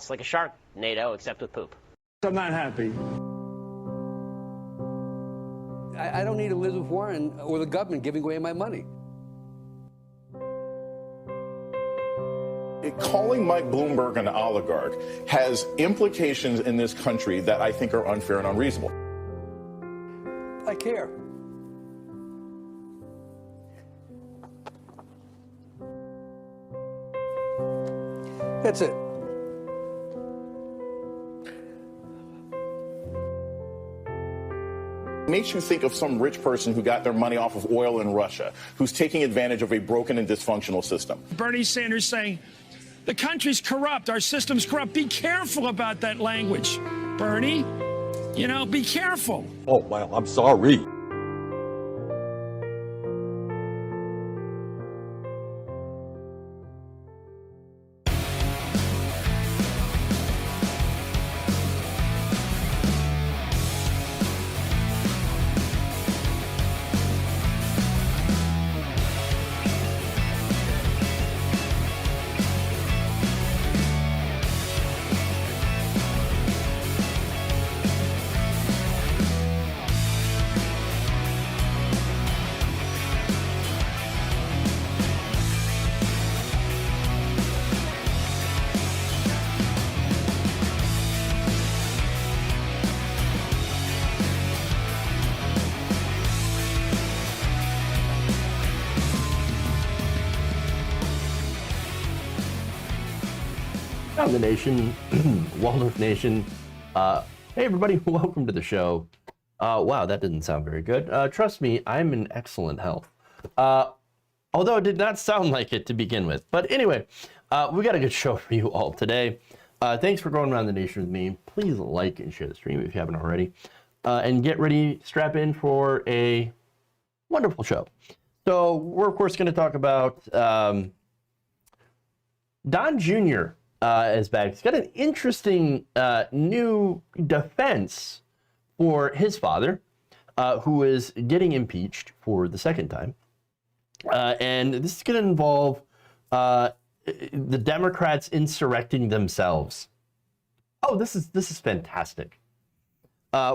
It's like a shark, NATO, except with poop. I'm not happy. I don't need Elizabeth Warren or the government giving away my money. Calling Mike Bloomberg an oligarch has implications in this country that I think are unfair and unreasonable. I care. That's it. Makes you think of some rich person who got their money off of oil in Russia, who's taking advantage of a broken and dysfunctional system. Bernie Sanders saying, the country's corrupt, our system's corrupt. Be careful about that language, Bernie. You know, be careful. Oh, well, I'm sorry. The nation, Waldorf Nation. Hey everybody, welcome to the show. Wow, that didn't sound very good. Trust me, I'm in excellent health. Although it did not sound like it to begin with. But anyway, we got a good show for you all today. Thanks for going around the nation with me. Please like and share the stream if you haven't already. And get ready, strap in for a wonderful show. So we're of course going to talk about Don Jr. Is back. He's got an interesting new defense for his father, who is getting impeached for the second time. And this is going to involve the Democrats insurrecting themselves. Oh, this is fantastic.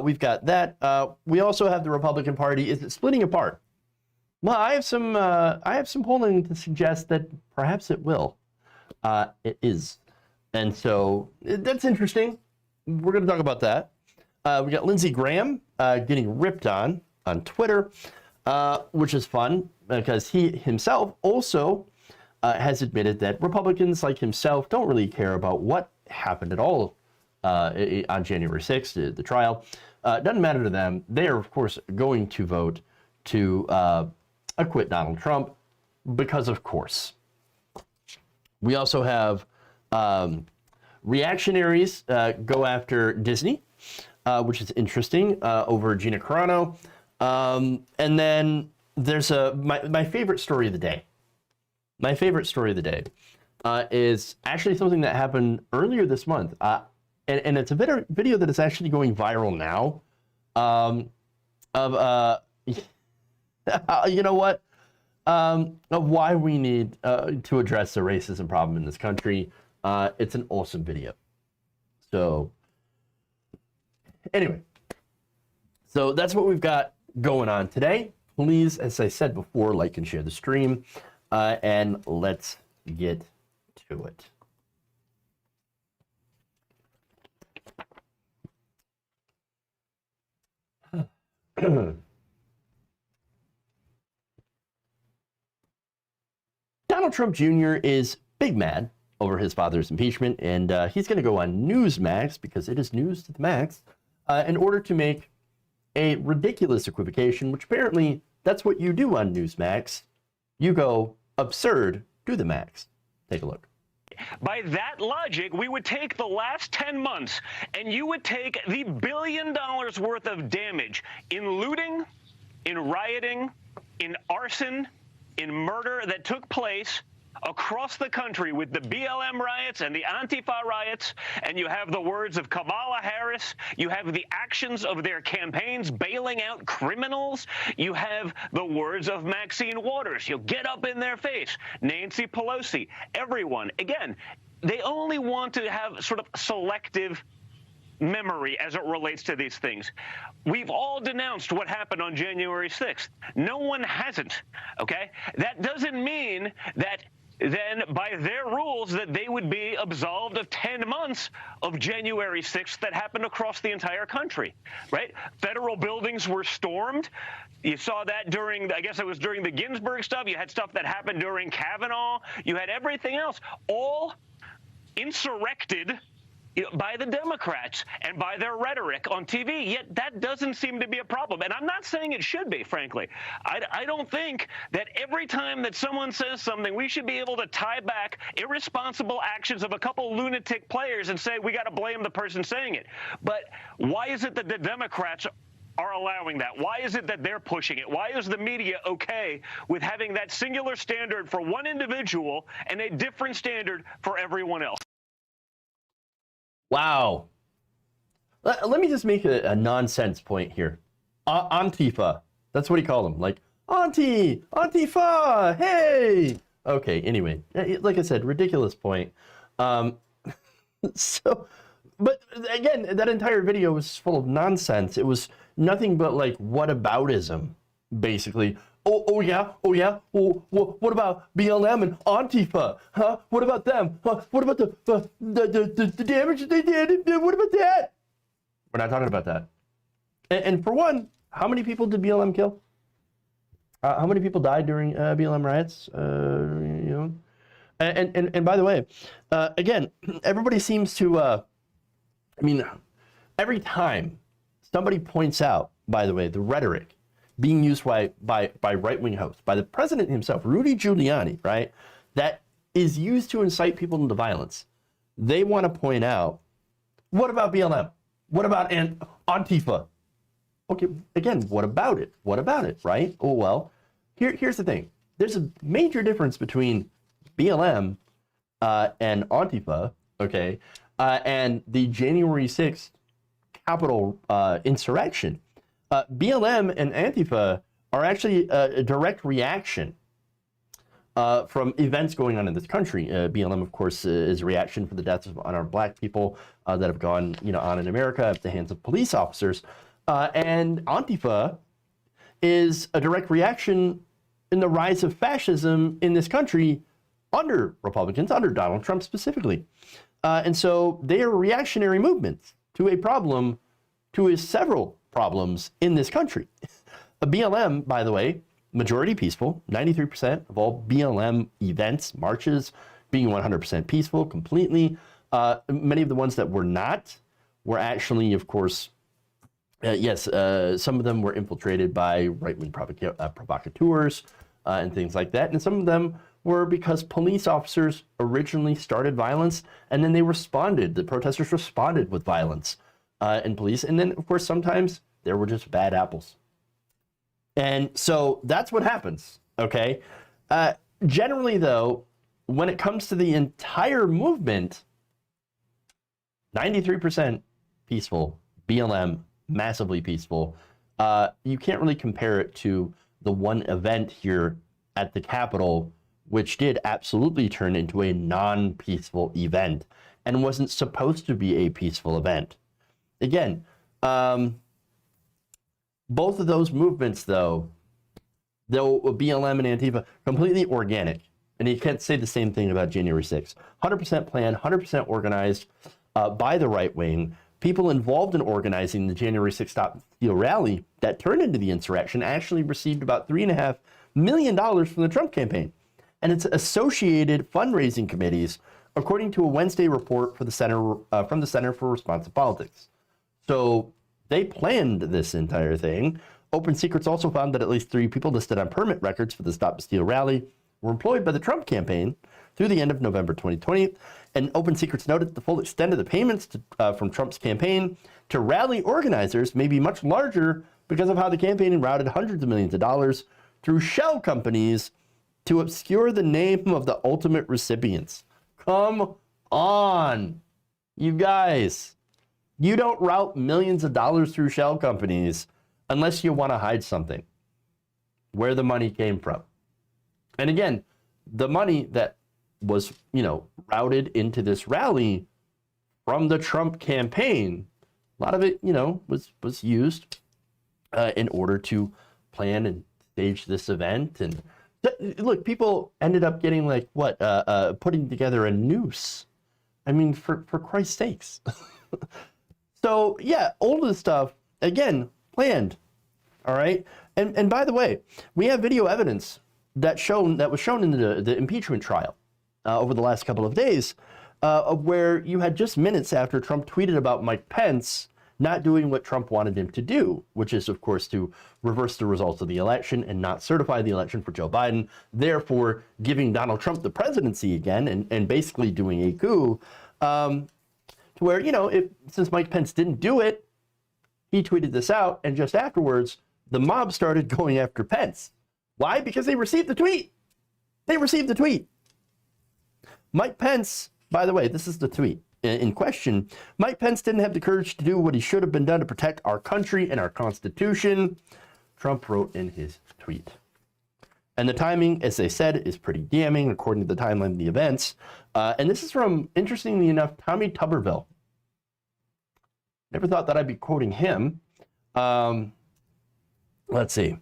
We've got that. We also have the Republican Party is splitting apart. Well, I have some polling to suggest that perhaps it will. It is. And so that's interesting. We're going to talk about that. We got Lindsey Graham getting ripped on Twitter, which is fun because he himself also has admitted that Republicans like himself don't really care about what happened at all on January 6th, the trial. Doesn't matter to them. They are, of course, going to vote to acquit Donald Trump because, of course. We also have reactionaries go after Disney, which is interesting, over Gina Carano. And then there's my favorite story of the day. My favorite story of the day is actually something that happened earlier this month. And it's a video that is actually going viral now of, you know what? Of why we need to address the racism problem in this country. It's an awesome video. So anyway, so that's what we've got going on today. Please, as I said before, like and share the stream, and let's get to it. Donald Trump Jr. is big mad over his father's impeachment, and he's going to go on Newsmax, because it is news to the max, in order to make a ridiculous equivocation, which apparently that's what you do on Newsmax. You go absurd to the max. Take a look. By that logic, we would take the last 10 months and you would take the $1 billion worth of damage in looting, in rioting, in arson, in murder that took place across the country with the BLM riots and the Antifa riots, and you have the words of Kamala Harris, you have the actions of their campaigns bailing out criminals, you have the words of Maxine Waters, you'll get up in their face, Nancy Pelosi, everyone. Again, they only want to have sort of selective memory as it relates to these things. We've all denounced what happened on January 6th. No one hasn't, okay? That doesn't mean that then by their rules that they would be absolved of 10 months of January 6th that happened across the entire country, right? Federal buildings were stormed. You saw that during, I guess it was during the Ginsburg stuff. You had stuff that happened during Kavanaugh. You had everything else, all insurrected by the Democrats and by their rhetoric on TV, yet that doesn't seem to be a problem. And I'm not saying it should be, frankly. I don't think that every time that someone says something, we should be able to tie back irresponsible actions of a couple lunatic players and say we got to blame the person saying it. But why is it that the Democrats are allowing that? Why is it that they're pushing it? Why is the media okay with having that singular standard for one individual and a different standard for everyone else? Wow. Let me just make a nonsense point here. Antifa. That's what he called them. Like, Antifa, hey! Okay, anyway, like I said, ridiculous point. But again, that entire video was full of nonsense. It was nothing but like whataboutism, basically. Oh yeah. Well, what about BLM and Antifa? Huh? What about them? What about the damage that they did? What about that? We're not talking about that. And for one, how many people did BLM kill? How many people died during BLM riots? And by the way, again, everybody seems to. I mean, every time somebody points out, by the way, the rhetoric being used by right-wing hosts, by the president himself, Rudy Giuliani, right, that is used to incite people into violence. They want to point out, what about BLM? What about Antifa? Okay, again, what about it? What about it, right? Oh, well, here's the thing. There's a major difference between BLM and Antifa, okay, and the January 6th Capitol insurrection. BLM and Antifa are actually a direct reaction from events going on in this country. BLM, of course, is a reaction for the deaths of unarmed black people that have gone, on in America at the hands of police officers. And Antifa is a direct reaction in the rise of fascism in this country under Republicans, under Donald Trump specifically. And so they are reactionary movements to a problem, to several problems in this country. A BLM, by the way, majority peaceful, 93% of all BLM events, marches, being 100% peaceful, completely. Many of the ones that were not were actually, of course, some of them were infiltrated by right-wing provocateurs and things like that. And some of them were because police officers originally started violence and then they responded. The protesters responded with violence and police. And then, of course, sometimes there were just bad apples. And so that's what happens, okay? Generally, though, when it comes to the entire movement, 93% peaceful, BLM, massively peaceful. You can't really compare it to the one event here at the Capitol, which did absolutely turn into a non-peaceful event and wasn't supposed to be a peaceful event. Again, both of those movements, though BLM and Antifa, completely organic. And you can't say the same thing about January 6th. 100% planned, 100% organized by the right wing. People involved in organizing the January 6th Stop Steal rally that turned into the insurrection actually received about $3.5 million from the Trump campaign and its associated fundraising committees, according to a Wednesday report for the from the Center for Responsive Politics. So they planned this entire thing. Open Secrets also found that at least 3 people listed on permit records for the Stop Steal rally were employed by the Trump campaign through the end of November 2020. And Open Secrets noted the full extent of the payments from Trump's campaign to rally organizers may be much larger because of how the campaign routed hundreds of millions of dollars through shell companies to obscure the name of the ultimate recipients. Come on, you guys. You don't route millions of dollars through shell companies unless you want to hide something, where the money came from. And again, the money that was, routed into this rally from the Trump campaign. A lot of it, was used in order to plan and stage this event. And look, people ended up getting putting together a noose. I mean, for Christ's sakes. So yeah, all of this stuff, again, planned. All right. And by the way, we have video evidence that was shown in the impeachment trial over the last couple of days, where you had just minutes after Trump tweeted about Mike Pence not doing what Trump wanted him to do, which is, of course, to reverse the results of the election and not certify the election for Joe Biden, therefore giving Donald Trump the presidency again and basically doing a coup, to where, since Mike Pence didn't do it, he tweeted this out, and just afterwards, the mob started going after Pence. Why? Because they received the tweet. They received the tweet. Mike Pence, by the way, this is the tweet in question. Mike Pence didn't have the courage to do what he should have been done to protect our country and our Constitution, Trump wrote in his tweet. And the timing, as they said, is pretty damning according to the timeline of the events. And this is from, interestingly enough, Tommy Tuberville. Never thought that I'd be quoting him. Let's see.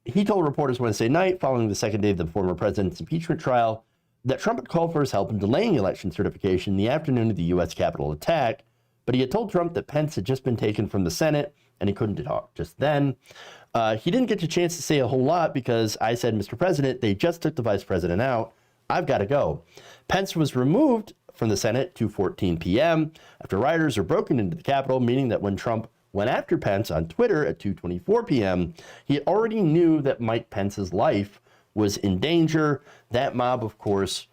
He told reporters Wednesday night, following the second day of the former president's impeachment trial, that Trump had called for his help in delaying election certification in the afternoon of the U.S. Capitol attack, but he had told Trump that Pence had just been taken from the Senate and he couldn't talk just then. He didn't get a chance to say a whole lot because I said, Mr. President, they just took the vice president out. I've got to go. Pence was removed from the Senate at 2:14 p.m. after rioters were broken into the Capitol, meaning that when Trump went after Pence on Twitter at 2:24 p.m., he already knew that Mike Pence's life was in danger. That mob, of course,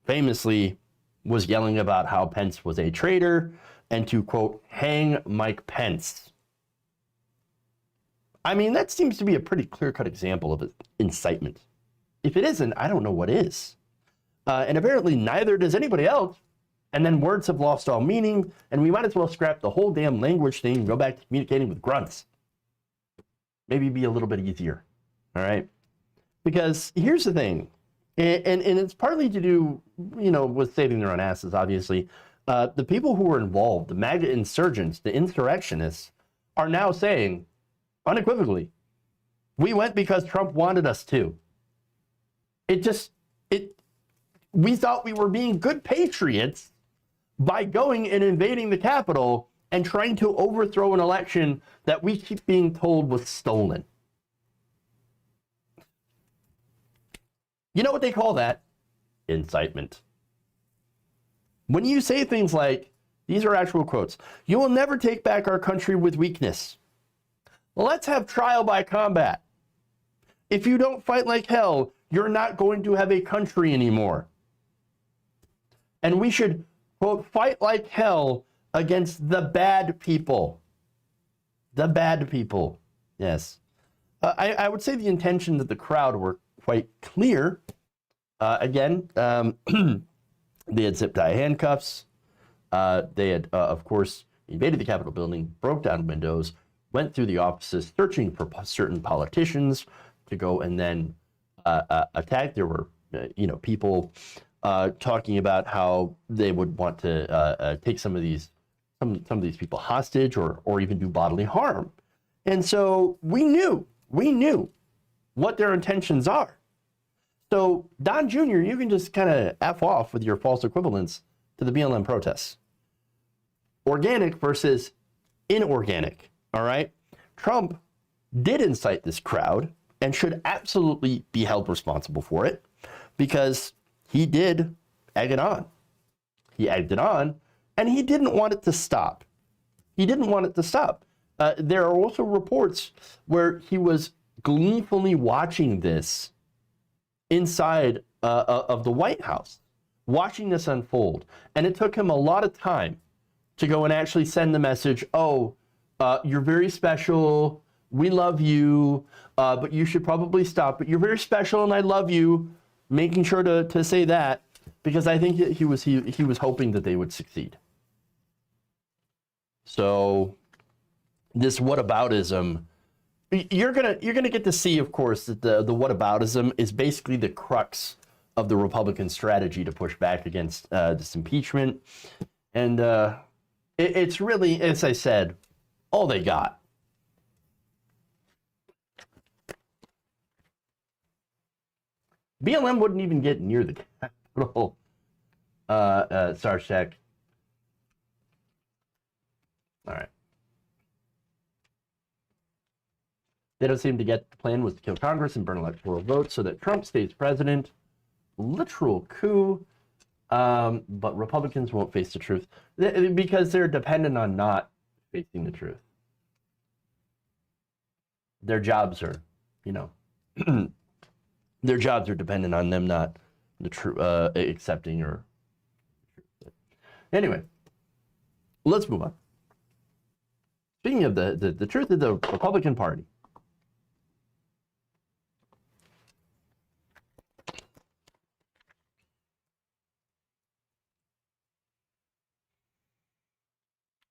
famously was yelling about how Pence was a traitor and to, quote, hang Mike Pence. I mean, that seems to be a pretty clear-cut example of incitement. If it isn't, I don't know what is. And apparently neither does anybody else. And then words have lost all meaning, and we might as well scrap the whole damn language thing and go back to communicating with grunts. Maybe be a little bit easier, all right? Because here's the thing, and it's partly to do, with saving their own asses, obviously. The people who were involved, the MAGA insurgents, the insurrectionists, are now saying, unequivocally, we went because Trump wanted us to. We thought we were being good patriots by going and invading the Capitol and trying to overthrow an election that we keep being told was stolen. You know what they call that? Incitement. When you say things like, these are actual quotes, you will never take back our country with weakness. Let's have trial by combat. If you don't fight like hell, you're not going to have a country anymore. And we should, quote, fight like hell against the bad people. The bad people, yes. I would say the intentions of the crowd were quite clear. Again, they had zip-tie handcuffs. They had, of course, invaded the Capitol building, broke down windows, went through the offices searching for certain politicians to go and then attack. There were, people talking about how they would want to take some of these people hostage or even do bodily harm. And so we knew what their intentions are. So Don Jr., you can just kind of F off with your false equivalence to the BLM protests. Organic versus inorganic, all right? Trump did incite this crowd and should absolutely be held responsible for it because he did egg it on. He egged it on, and he didn't want it to stop. He didn't want it to stop. There are also reports where he was gleefully watching this inside of the White House, watching this unfold. And it took him a lot of time to go and actually send the message, you're very special, we love you, but you should probably stop. But you're very special and I love you, making sure to say that, because I think that he was hoping that they would succeed. So this whataboutism, you're gonna get to see, of course, that the whataboutism is basically the crux of the Republican strategy to push back against this impeachment. And it's really, as I said, all they got. BLM wouldn't even get near the Capitol, Sarchek. All right. They don't seem to get the plan was to kill Congress and burn electoral votes so that Trump stays president. Literal coup. But Republicans won't face the truth because they're dependent on not facing the truth. Their jobs are, their jobs are dependent on them not accepting or. Anyway, let's move on. Speaking of the truth of the Republican Party.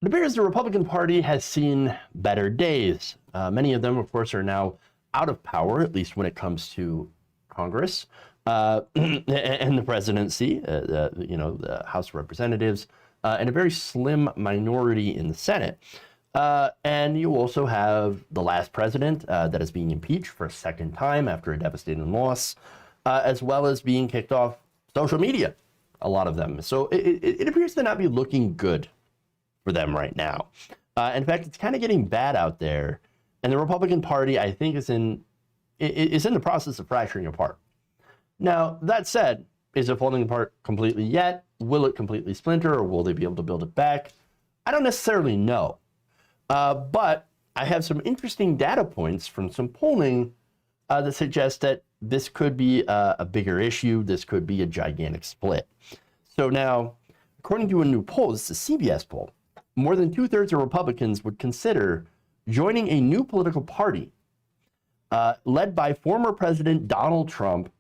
It appears the Republican Party has seen better days. Many of them, of course, are now out of power, at least when it comes to Congress and the presidency, the House of Representatives, and a very slim minority in the Senate. And you also have the last president that is being impeached for a second time after a devastating loss, as well as being kicked off social media, a lot of them. So it appears to not be looking good for them right now. In fact, it's kind of getting bad out there. And the Republican Party, I think, is in the process of fracturing apart. Now, that said, is it falling apart completely yet? Will it completely splinter, or will they be able to build it back? I don't necessarily know. But I have some interesting data points from some polling that suggest that this could be a bigger issue. This could be a gigantic split. So now, according to a new poll, this is a CBS poll, more than 2/3 of Republicans would consider joining a new political party led by former President Donald Trump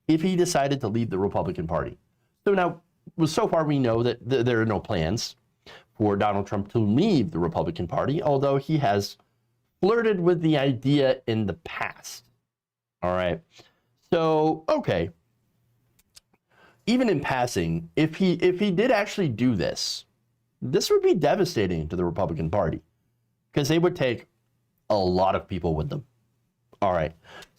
if he decided to leave the Republican Party. So now, so far we know that there are no plans for Donald Trump to leave the Republican Party, although he has flirted with the idea in the past. All right. So, okay. Even in passing, if he did actually do this, this would be devastating to the Republican Party because they would take a lot of people with them. All right.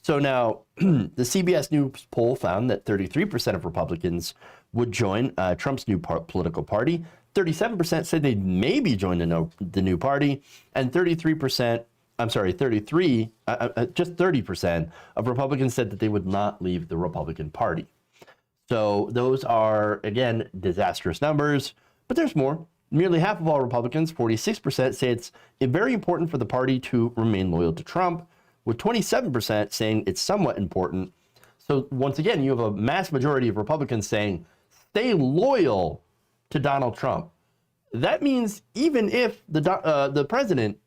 So now the CBS News poll found that 33% of Republicans would join Trump's new political party. 37% said they'd maybe join the new party, and 30% of Republicans said that they would not leave the Republican Party. So those are, again, disastrous numbers, but there's more. Nearly half of all Republicans, 46%, say it's very important for the party to remain loyal to Trump, with 27% saying it's somewhat important. So once again, you have a mass majority of Republicans saying, stay loyal to Donald Trump. That means even if the president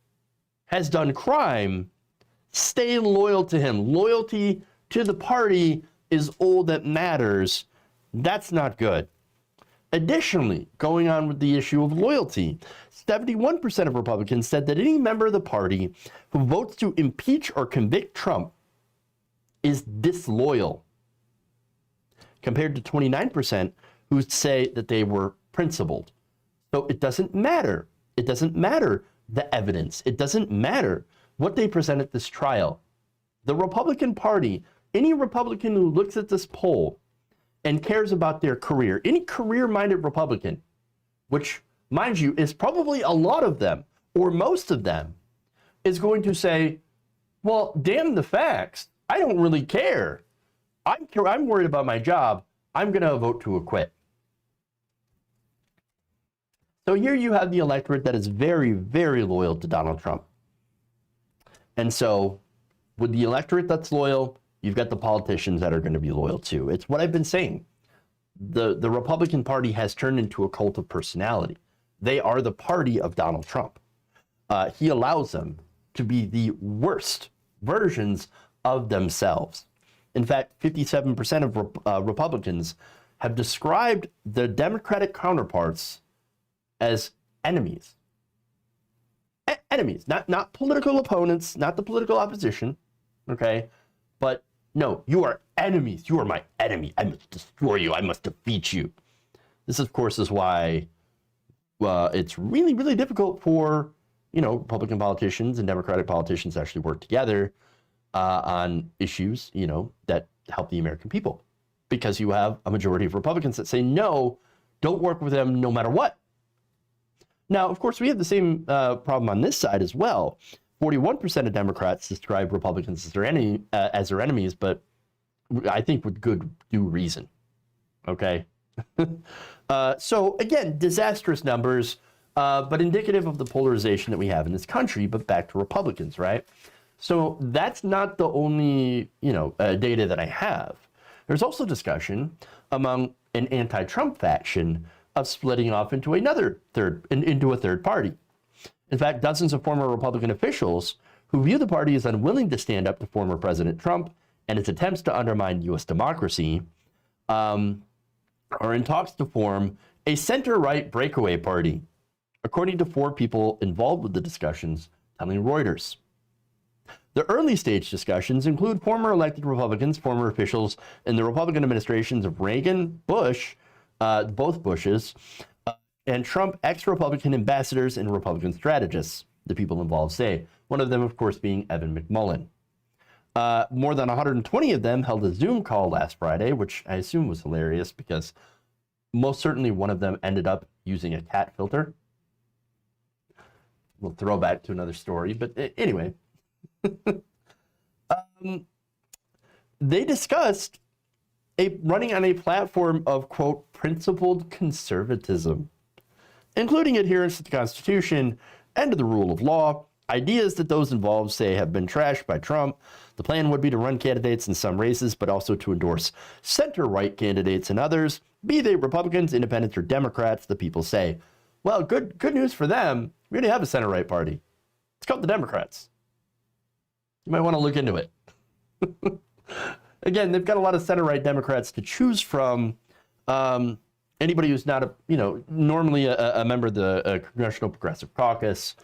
has done crime, stay loyal to him. Loyalty to the party is all that matters. That's not good. Additionally, going on with the issue of loyalty, 71% of Republicans said that any member of the party who votes to impeach or convict Trump is disloyal, compared to 29% who say that they were principled. So it doesn't matter. It doesn't matter the evidence. It doesn't matter what they present at this trial. The Republican Party, any Republican who looks at this poll and cares about their career, any career-minded Republican, which, mind you, is probably a lot of them, or most of them, is going to say, well, damn the facts. I don't really care. I'm worried about my job. I'm going to vote to acquit. So here you have the electorate that is very, very loyal to Donald Trump. And so with the electorate that's loyal, you've got the politicians that are going to be loyal too. It's what I've been saying. The Republican Party has turned into a cult of personality. They are the party of Donald Trump. He allows them to be the worst versions of themselves. In fact, 57% of Republicans have described the Democratic counterparts as enemies. Enemies, not political opponents, not the political opposition, okay, but No, you are enemies. You are my enemy. I must destroy you. I must defeat you. This, of course, is why it's really, really difficult for, Republican politicians and Democratic politicians to actually work together on issues, that help the American people. Because you have a majority of Republicans that say, no, don't work with them no matter what. Now, of course, we have the same problem on this side as well. 41% of Democrats describe Republicans as their enemies, but I think with good due reason. Okay? So, again, disastrous numbers, but indicative of the polarization that we have in this country, but back to Republicans, right? So that's not the only, data that I have. There's also discussion among an anti-Trump faction of splitting off into a third party. In fact, dozens of former Republican officials who view the party as unwilling to stand up to former President Trump and its attempts to undermine U.S. democracy are in talks to form a center-right breakaway party, according to 4 people involved with the discussions telling Reuters. The early stage discussions include former elected Republicans, former officials in the Republican administrations of Reagan, Bush, both Bushes, and Trump, ex-Republican ambassadors and Republican strategists, the people involved say. One of them, of course, being Evan McMullin. More than 120 of them held a Zoom call last Friday, which I assume was hilarious because most certainly one of them ended up using a cat filter. We'll throw back to another story, but anyway. They discussed running on a platform of, quote, principled conservatism, including adherence to the Constitution and to the rule of law, ideas that those involved say have been trashed by Trump. The plan would be to run candidates in some races, but also to endorse center-right candidates in others, be they Republicans, independents, or Democrats, the people say. Well, good news for them. We already have a center-right party. It's called the Democrats. You might want to look into it. Again, they've got a lot of center-right Democrats to choose from. Anybody who's not normally a member of the Congressional Progressive Caucus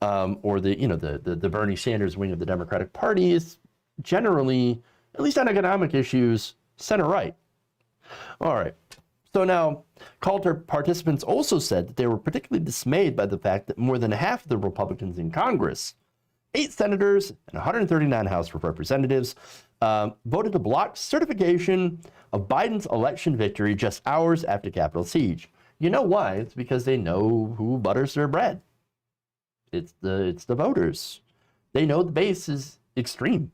or the Bernie Sanders wing of the Democratic Party is generally, at least on economic issues, center-right. All right. So now, call participants also said that they were particularly dismayed by the fact that more than half of the Republicans in Congress, 8 senators and 139 House of Representatives, voted to block certification of Biden's election victory just hours after Capitol siege. You know why? It's because they know who butters their bread. It's the voters. They know the base is extreme.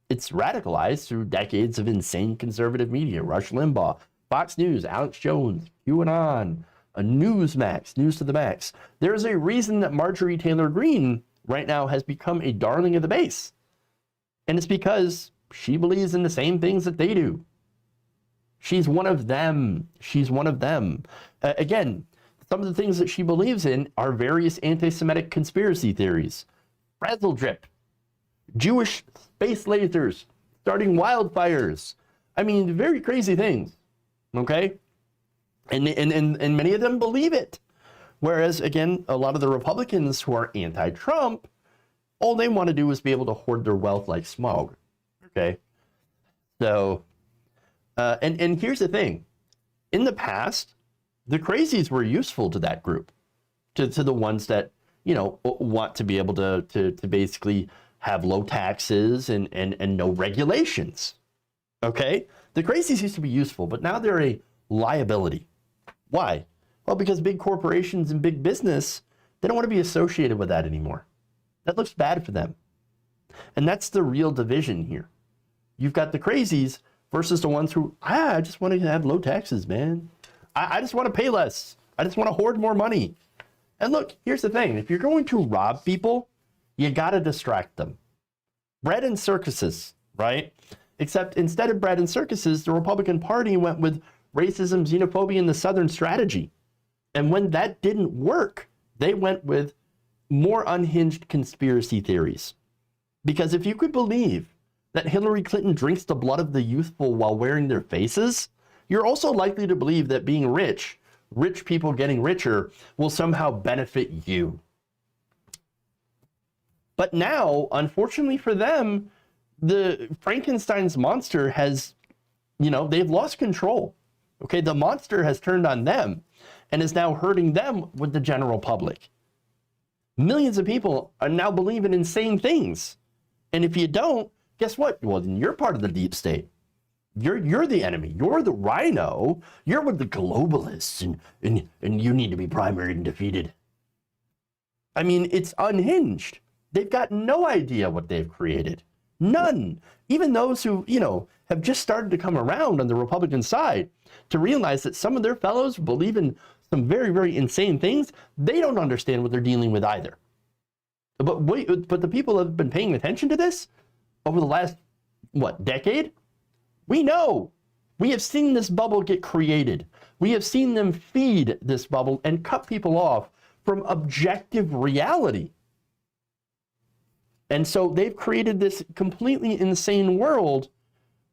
It's radicalized through decades of insane conservative media. Rush Limbaugh, Fox News, Alex Jones, QAnon, Newsmax, News to the Max. There is a reason that Marjorie Taylor Greene right now has become a darling of the base. And it's because she believes in the same things that they do. She's one of them. She's one of them. Again, some of the things that she believes in are various anti-Semitic conspiracy theories. Frazzle drip, Jewish space lasers, starting wildfires. I mean, very crazy things. Okay? And many of them believe it. Whereas, again, a lot of the Republicans who are anti-Trump, all they want to do is be able to hoard their wealth like smog. Okay? So, and here's the thing. In the past, the crazies were useful to that group, to the ones that, want to be able to basically have low taxes and no regulations. Okay? The crazies used to be useful, but now they're a liability. Why? Well, because big corporations and big business, they don't want to be associated with that anymore. That looks bad for them. And that's the real division here. You've got the crazies versus the ones who, I just want to have low taxes, man. I just want to pay less. I just want to hoard more money. And look, here's the thing. If you're going to rob people, you got to distract them. Bread and circuses, right? Except instead of bread and circuses, the Republican Party went with racism, xenophobia, and the Southern strategy. And when that didn't work, they went with more unhinged conspiracy theories. Because if you could believe that Hillary Clinton drinks the blood of the youthful while wearing their faces, you're also likely to believe that being rich people getting richer, will somehow benefit you. But now, unfortunately for them, the Frankenstein's monster has, they've lost control. Okay, the monster has turned on them and is now hurting them with the general public. Millions of people are now believing insane things. And if you don't, guess what? Well, then you're part of the deep state. You're the enemy. You're the rhino. You're with the globalists, and you need to be primaried and defeated. I mean, it's unhinged. They've got no idea what they've created. None. Even those who, have just started to come around on the Republican side to realize that some of their fellows believe in some very, very insane things, they don't understand what they're dealing with either. But the people that have been paying attention to this over the last, decade? We know. We have seen this bubble get created. We have seen them feed this bubble and cut people off from objective reality. And so they've created this completely insane world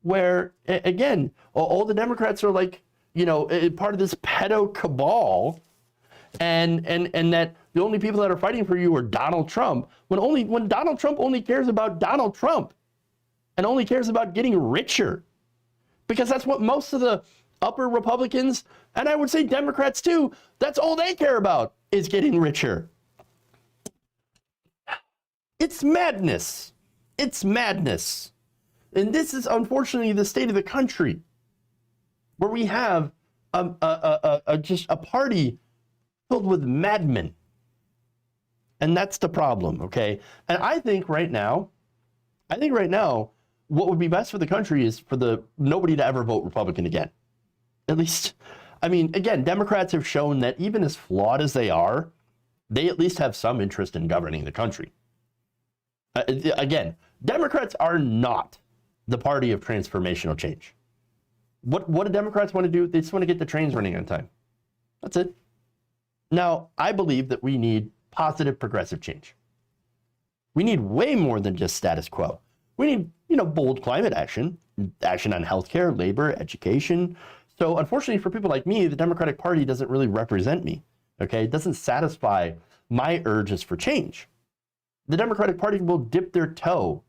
where, again, all the Democrats are like, part of this pedo cabal, and that the only people that are fighting for you are Donald Trump, when Donald Trump only cares about Donald Trump and only cares about getting richer. Because that's what most of the upper Republicans, and I would say Democrats too, that's all they care about is getting richer. It's madness. It's madness. And this is unfortunately the state of the country, where we have just a party filled with madmen. And that's the problem, okay? And I think right now, what would be best for the country is for nobody to ever vote Republican again. At least, again, Democrats have shown that even as flawed as they are, they at least have some interest in governing the country. Again, Democrats are not the party of transformational change. What do Democrats want to do? They just want to get the trains running on time. That's it. Now, I believe that we need positive progressive change. We need way more than just status quo. We need, bold climate action on healthcare, labor, education. So unfortunately for people like me, the Democratic Party doesn't really represent me, okay? It doesn't satisfy my urges for change. The Democratic Party will dip their toe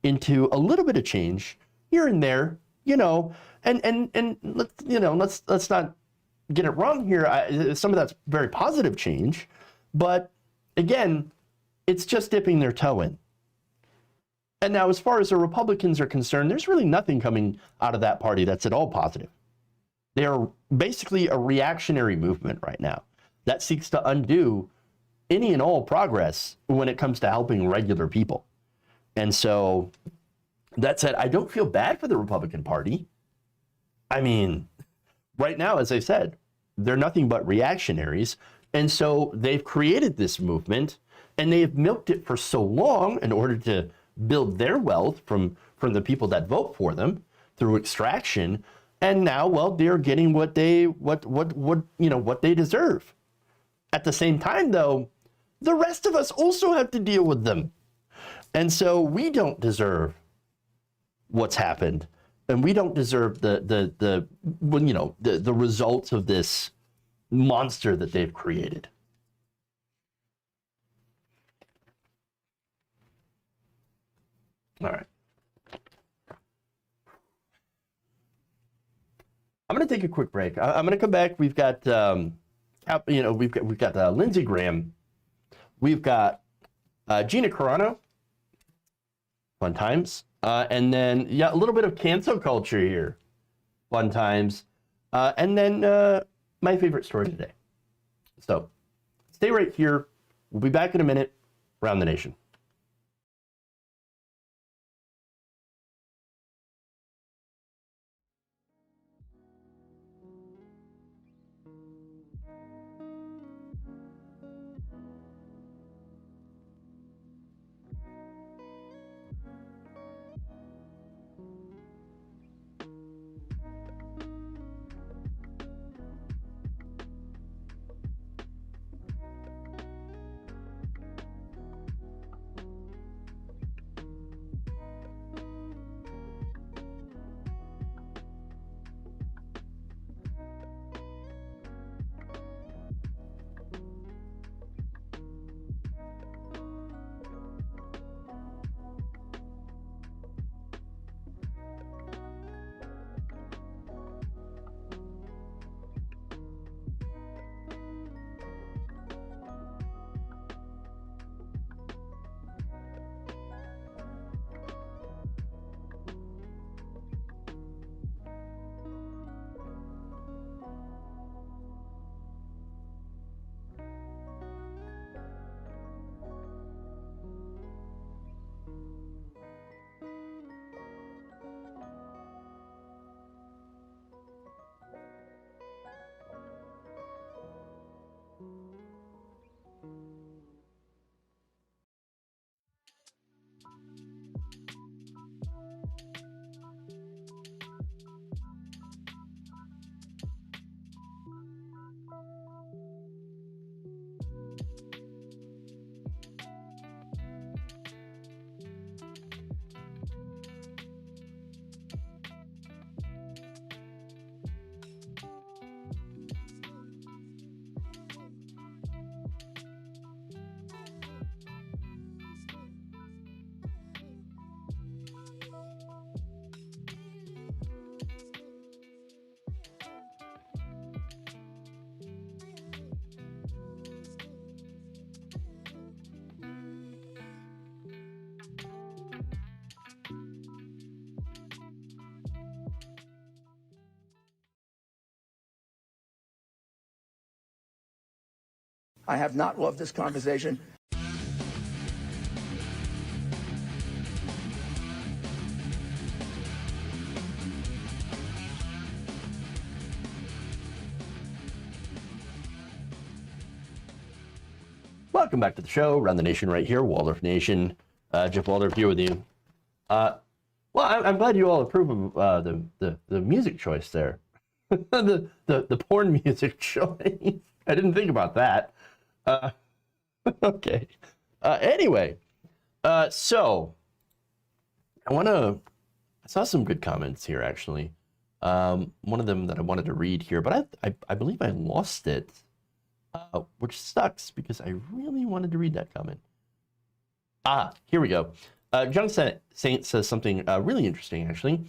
into a little bit of change here and there, and let's not get it wrong here. Some of that's very positive change, but again, it's just dipping their toe in. And now, as far as the Republicans are concerned, there's really nothing coming out of that party that's at all positive. They are basically a reactionary movement right now that seeks to undo any and all progress when it comes to helping regular people. And so, that said, I don't feel bad for the Republican Party. Right now, as I said, they're nothing but reactionaries. And so they've created this movement, and they have milked it for so long in order to build their wealth from the people that vote for them through extraction. And now, well, they're getting what they deserve. At the same time, though, the rest of us also have to deal with them. And so we don't deserve what's happened, and we don't deserve the results of this monster that they've created. All right. I'm going to take a quick break. I'm going to come back. We've got, we've got Lindsey Graham. We've got Gina Carano. Fun times. And then, a little bit of cancel culture here. Fun times. And then my favorite story today. So stay right here. We'll be back in a minute. Around the Nation. I have not loved this conversation. Welcome back to the show. Run the Nation right here. Waldorf Nation. Jeff Waldorf here with you. Well, I'm glad you all approve of the music choice there. the porn music choice. I didn't think about that. Okay. Anyway, so I saw some good comments here actually. One of them that I wanted to read here, but I believe I lost it. Which sucks because I really wanted to read that comment. Here we go. John Saint says something really interesting, actually.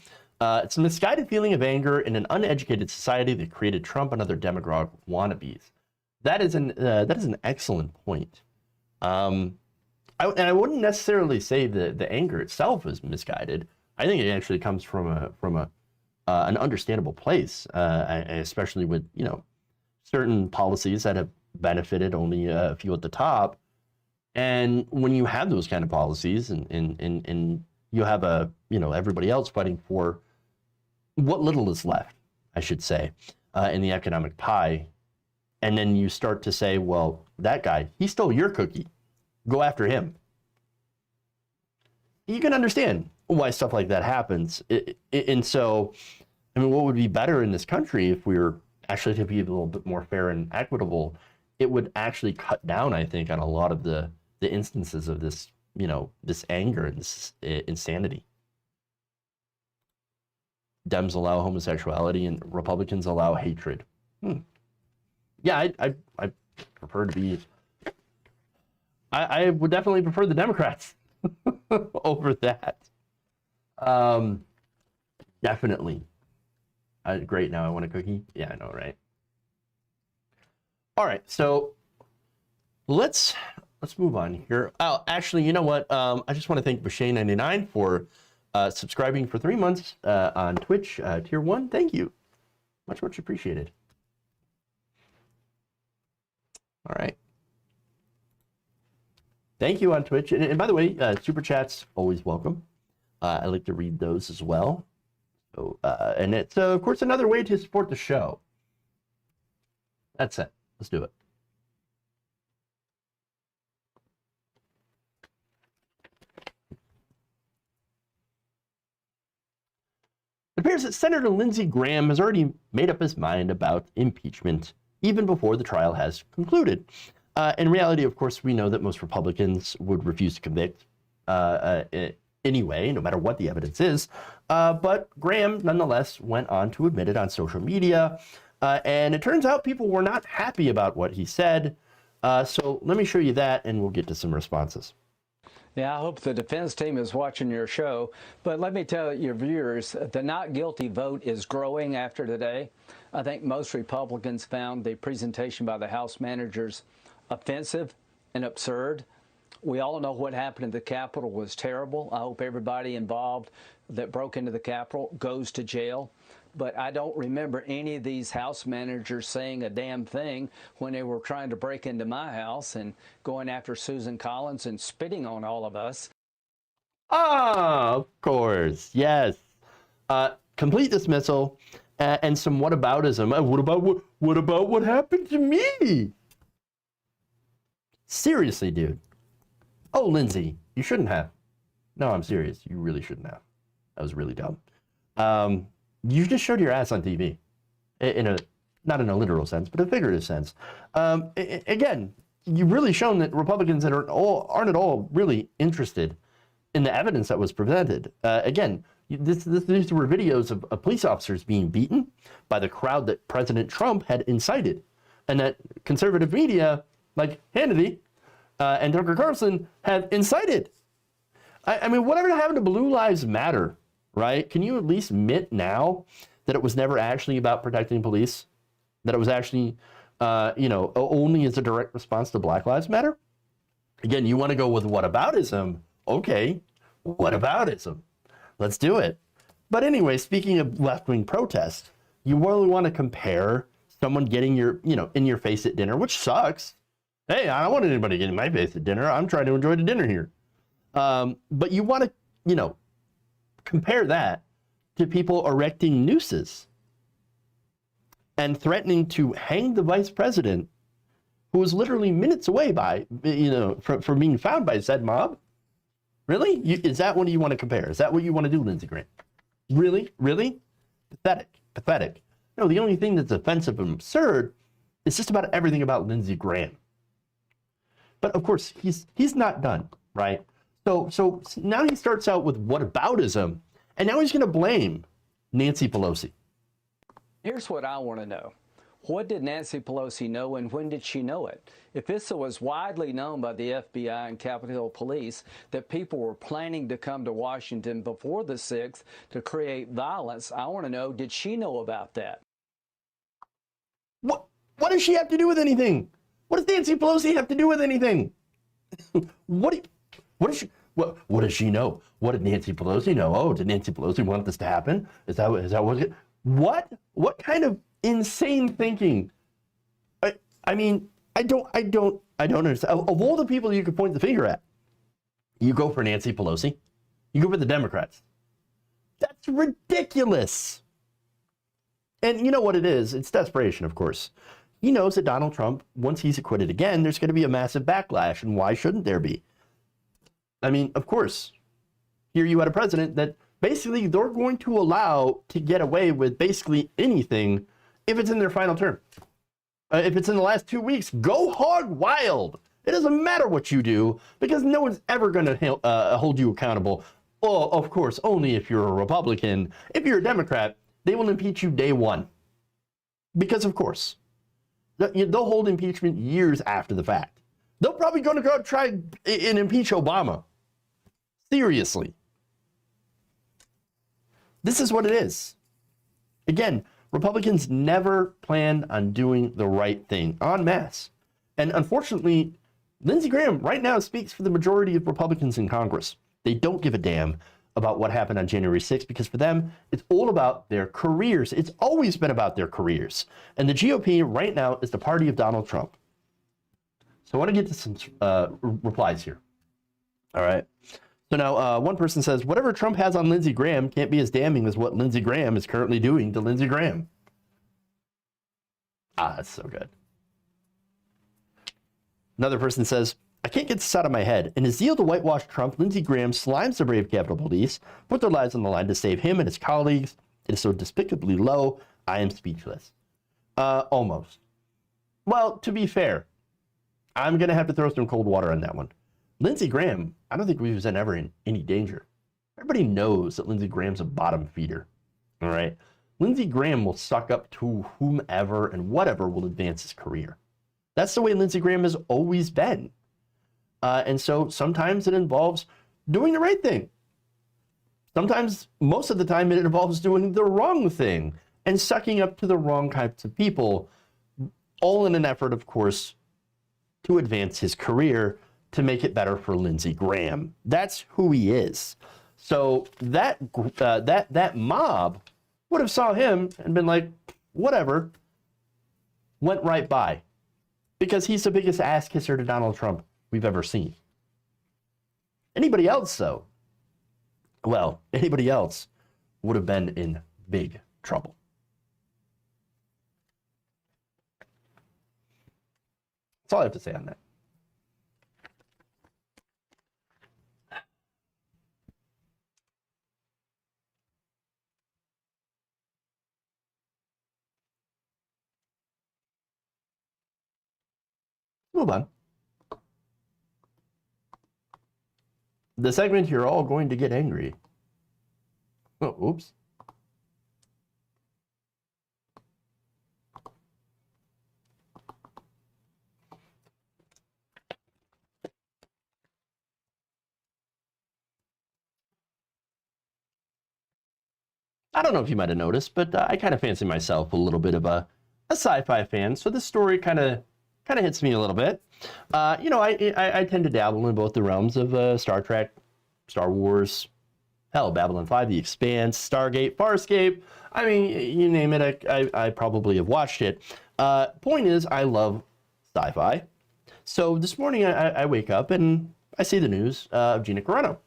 It's a misguided feeling of anger in an uneducated society that created Trump and other demagogue wannabes. That is an excellent point. And I wouldn't necessarily say the anger itself is misguided. I think it actually comes from an understandable place, especially with certain policies that have benefited only a few at the top. And when you have those kind of policies and you have everybody else fighting for what little is left, I should say, in the economic pie, and then you start to say, well, that guy, he stole your cookie. Go after him. You can understand why stuff like that happens. And so, I mean, what would be better in this country if we were actually to be a little bit more fair and equitable? It would actually cut down, I think, on a lot of the instances of this, this anger and this insanity. Dems allow homosexuality and Republicans allow hatred. Yeah, I prefer to be. I would definitely prefer the Democrats over that. Definitely. Great. Now I want a cookie. Yeah, I know, right? All right, so let's move on here. Oh, actually, you know what? I just want to thank Bashay99 for subscribing for 3 months on Twitch, Tier 1. Thank you. Much appreciated. All right. Thank you on Twitch. And by the way, Super Chats, always welcome. I like to read those as well. So, and it's, of course, another way to support the show. That's it. Let's do it. It appears that Senator Lindsey Graham has already made up his mind about impeachment even before the trial has concluded. In reality, of course, we know that most Republicans would refuse to convict anyway, no matter what the evidence is. But Graham, nonetheless, went on to admit it on social media. And it turns out people were not happy about what he said. So let me show you that, and we'll get to some responses. Yeah, I hope the defense team is watching your show. But let me tell your viewers, the not guilty vote is growing after today. I think most Republicans found the presentation by the House managers offensive and absurd. We all know what happened in the Capitol was terrible. I hope everybody involved that broke into the Capitol goes to jail. But I don't remember any of these House managers saying a damn thing when they were trying to break into my house and going after Susan Collins and spitting on all of us. Ah, of course, yes. Complete dismissal and some whataboutism. What about what happened to me? Seriously, dude. Oh, Lindsey, you shouldn't have. No, I'm serious. You really shouldn't have. That was really dumb. You just showed your ass on TV, not in a literal sense, but a figurative sense. Again, you've really shown that Republicans that aren't at all really interested in the evidence that was presented. Again, these were videos of police officers being beaten by the crowd that President Trump had incited, and that conservative media like Hannity and Tucker Carlson have incited. I mean, whatever happened to Blue Lives Matter? Right? Can you at least admit now that it was never actually about protecting police? That it was actually, only as a direct response to Black Lives Matter? Again, you want to go with whataboutism? Okay, whataboutism? Let's do it. But anyway, speaking of left-wing protest, you really want to compare someone getting in your face at dinner, which sucks. Hey, I don't want anybody getting my face at dinner. I'm trying to enjoy the dinner here. But you want to, compare that to people erecting nooses and threatening to hang the vice president, who was literally minutes away from being found by said mob. Really? Is that what you want to compare? Is that what you want to do, Lindsey Graham? Really? Really? Pathetic. No, the only thing that's offensive and absurd is just about everything about Lindsey Graham. But of course, he's not done, right? So now he starts out with whataboutism, and now he's going to blame Nancy Pelosi. Here's what I want to know. What did Nancy Pelosi know, and when did she know it? If this was widely known by the FBI and Capitol Hill Police that people were planning to come to Washington before the 6th to create violence, I want to know, did she know about that? What does she have to do with anything? What does Nancy Pelosi have to do with anything? What does she know? What did Nancy Pelosi know? Oh, did Nancy Pelosi want this to happen? Is that what it? What kind of insane thinking? I mean, I don't understand. Of all the people you could point the finger at, you go for Nancy Pelosi. You go for the Democrats. That's ridiculous. And you know what it is? It's desperation, of course. He knows that Donald Trump, once he's acquitted again, there's going to be a massive backlash. And why shouldn't there be? I mean, of course, here you had a president that basically they're going to allow to get away with basically anything if it's in their final term. If it's in the last 2 weeks, go hog wild. It doesn't matter what you do because no one's ever going to hold you accountable. Oh, of course, only if you're a Republican. If you're a Democrat, they will impeach you day one. Because, of course, they'll hold impeachment years after the fact. They're probably going to go try and impeach Obama. Seriously. This is what it is. Again, Republicans never planned on doing the right thing en masse. And unfortunately, Lindsey Graham right now speaks for the majority of Republicans in Congress. They don't give a damn about what happened on January 6th because for them, it's all about their careers. It's always been about their careers. And the GOP right now is the party of Donald Trump. So I want to get to some replies here. All right. So now one person says, whatever Trump has on Lindsey Graham can't be as damning as what Lindsey Graham is currently doing to Lindsey Graham. That's so good. Another person says, I can't get this out of my head. In his zeal to whitewash Trump, Lindsey Graham slimes the brave Capitol Police, put their lives on the line to save him and his colleagues. It is so despicably low, I am speechless. Almost. Well, to be fair, I'm going to have to throw some cold water on that one. Lindsey Graham, I don't think we was ever in any danger. Everybody knows that Lindsey Graham's a bottom feeder. All right? Lindsey Graham will suck up to whomever and whatever will advance his career. That's the way Lindsey Graham has always been. And so sometimes it involves doing the right thing. Sometimes, most of the time, it involves doing the wrong thing and sucking up to the wrong types of people, all in an effort, of course, to advance his career, to make it better for Lindsey Graham. That's who he is. So that mob would have saw him and been like, whatever, went right by. Because he's the biggest ass kisser to Donald Trump we've ever seen. Anybody else, though, well, anybody else would have been in big trouble. That's all I have to say on that. Move on. The segment you're all going to get angry. Oh, oops. I don't know if you might have noticed, but I kind of fancy myself a little bit of a sci-fi fan, so this story kind of hits me a little bit. You know, I tend to dabble in both the realms of Star Trek, Star Wars, hell, Babylon 5, The Expanse, Stargate, Farscape. I mean, you name it, I probably have watched it. Point is, I love sci-fi. So this morning I wake up and I see the news of Gina Carano.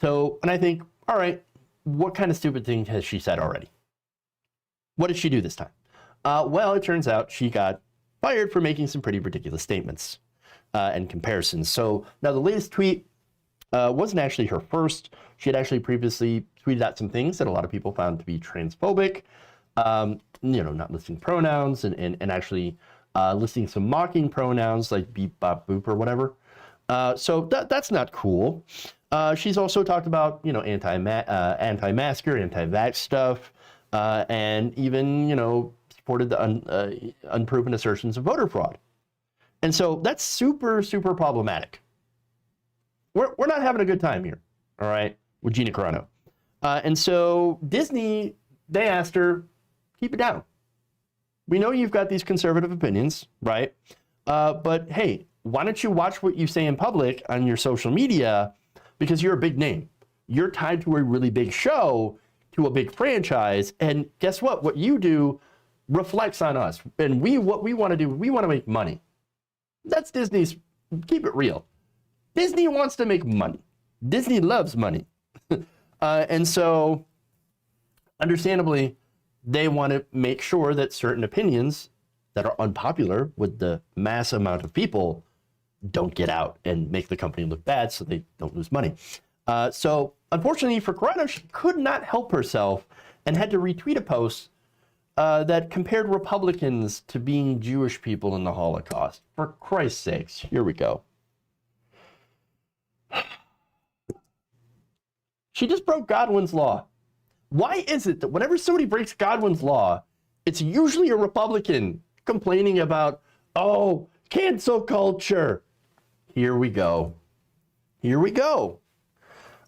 And I think, all right, what kind of stupid thing has she said already? What did she do this time? Well, it turns out she got fired for making some pretty ridiculous statements and comparisons. So now the latest tweet wasn't actually her first. She had actually previously tweeted out some things that a lot of people found to be transphobic, not listing pronouns and actually listing some mocking pronouns like beep, bop, boop, or whatever. So that's not cool. She's also talked about, anti-masker, anti-vax stuff, and even, supported the unproven assertions of voter fraud. And so that's super, super problematic. We're not having a good time here, all right, with Gina Carano. And so Disney, they asked her, keep it down. We know you've got these conservative opinions, right? But hey, why don't you watch what you say in public on your social media, because you're a big name. You're tied to a really big show, to a big franchise, and guess what? What you do reflects on us. And what we want to do, we want to make money. That's Disney's, keep it real. Disney wants to make money. Disney loves money. And so, understandably, they want to make sure that certain opinions that are unpopular with the mass amount of people don't get out and make the company look bad so they don't lose money. So, unfortunately for Carano, she could not help herself and had to retweet a post that compared Republicans to being Jewish people in the Holocaust. For Christ's sakes, here we go. She just broke Godwin's law. Why is it that whenever somebody breaks Godwin's law, it's usually a Republican complaining about, oh, cancel culture? Here we go. Here we go.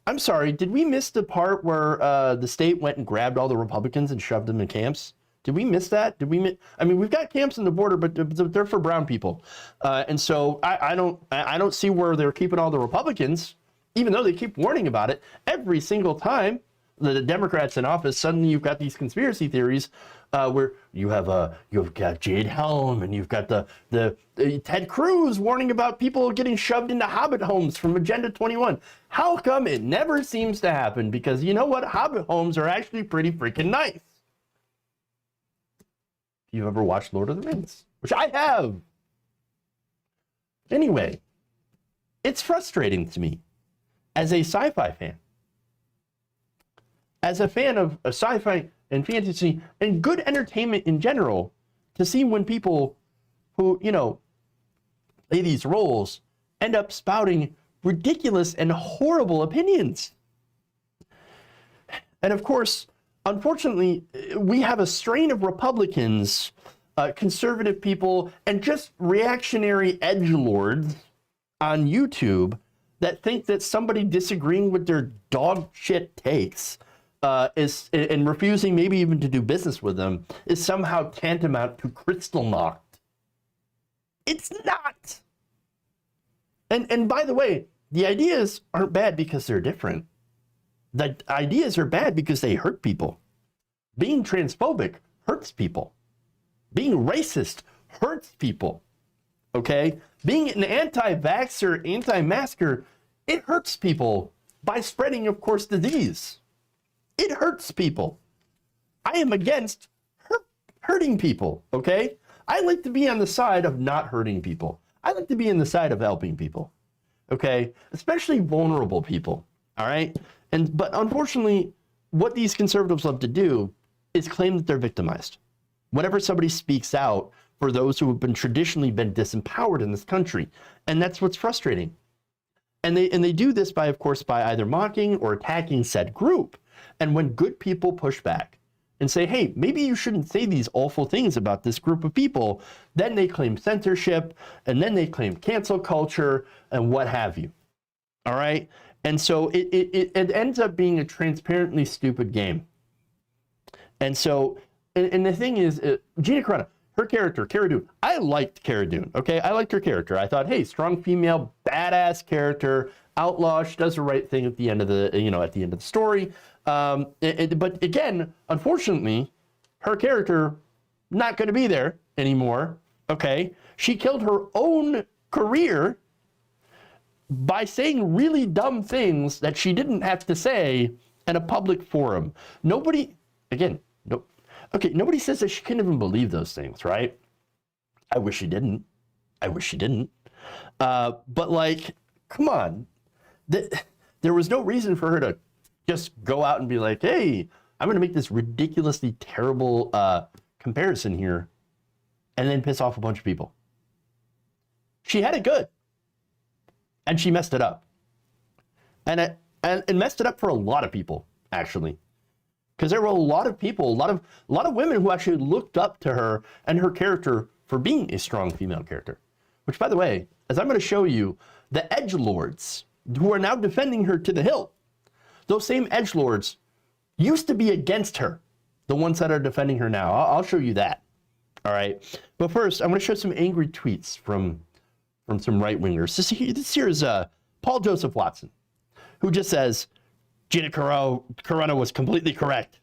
I'm sorry, did we miss the part where the state went and grabbed all the Republicans and shoved them in camps? Did we miss that? I mean, we've got camps in the border, but they're for brown people. And so I don't see where they're keeping all the Republicans, even though they keep warning about it every single time the Democrats in office. Suddenly you've got these conspiracy theories where you've got Jade Helm and you've got the Ted Cruz warning about people getting shoved into Hobbit homes from Agenda 21. How come it never seems to happen? Because you know what? Hobbit homes are actually pretty freaking nice. If you've ever watched Lord of the Rings, which I have. Anyway, it's frustrating to me as a sci-fi fan. As a fan of sci-fi and fantasy and good entertainment in general, to see when people who, play these roles end up spouting ridiculous and horrible opinions. And of course, unfortunately, we have a strain of Republicans, conservative people, and just reactionary edgelords on YouTube that think that somebody disagreeing with their dog shit takes and refusing maybe even to do business with them is somehow tantamount to crystal knocked. It's not. And by the way, the ideas aren't bad because they're different. The ideas are bad because they hurt people. Being transphobic hurts people. Being racist hurts people. Okay? Being an anti-vaxxer, anti-masker, it hurts people by spreading, of course, disease. It hurts people. I am against hurting people, okay? I like to be on the side of not hurting people. I like to be on the side of helping people, okay? Especially vulnerable people, all right? But unfortunately, what these conservatives love to do is claim that they're victimized. Whenever somebody speaks out for those who have traditionally been disempowered in this country, and that's what's frustrating. And they do this by, of course, by either mocking or attacking said group. And when good people push back and say, hey, maybe you shouldn't say these awful things about this group of people, then they claim censorship, and then they claim cancel culture, and what have you. All right? And so it ends up being a transparently stupid game. And so, and the thing is, Gina Carano, her character, Cara Dune, I liked Cara Dune, okay? I liked her character. I thought, hey, strong female, badass character, outlaw, she does the right thing at the end of the, at the end of the story. But again, unfortunately, her character not going to be there anymore, okay? She killed her own career by saying really dumb things that she didn't have to say in a public forum. Nobody, again, no, okay, nobody says that she couldn't even believe those things, right? I wish she didn't. I wish she didn't. But like, come on. There was no reason for her to just go out and be like, hey, I'm going to make this ridiculously terrible comparison here and then piss off a bunch of people. She had it good. And she messed it up. And messed it up for a lot of people, actually. Because there were a lot of people, a lot of women who actually looked up to her and her character for being a strong female character. Which, by the way, as I'm going to show you, the edgelords who are now defending her to the hilt, those same edgelords used to be against her, the ones that are defending her now. I'll show you that. All right. But first, I'm going to show some angry tweets from some right-wingers. This here is Paul Joseph Watson, who just says, Gina Carano was completely correct.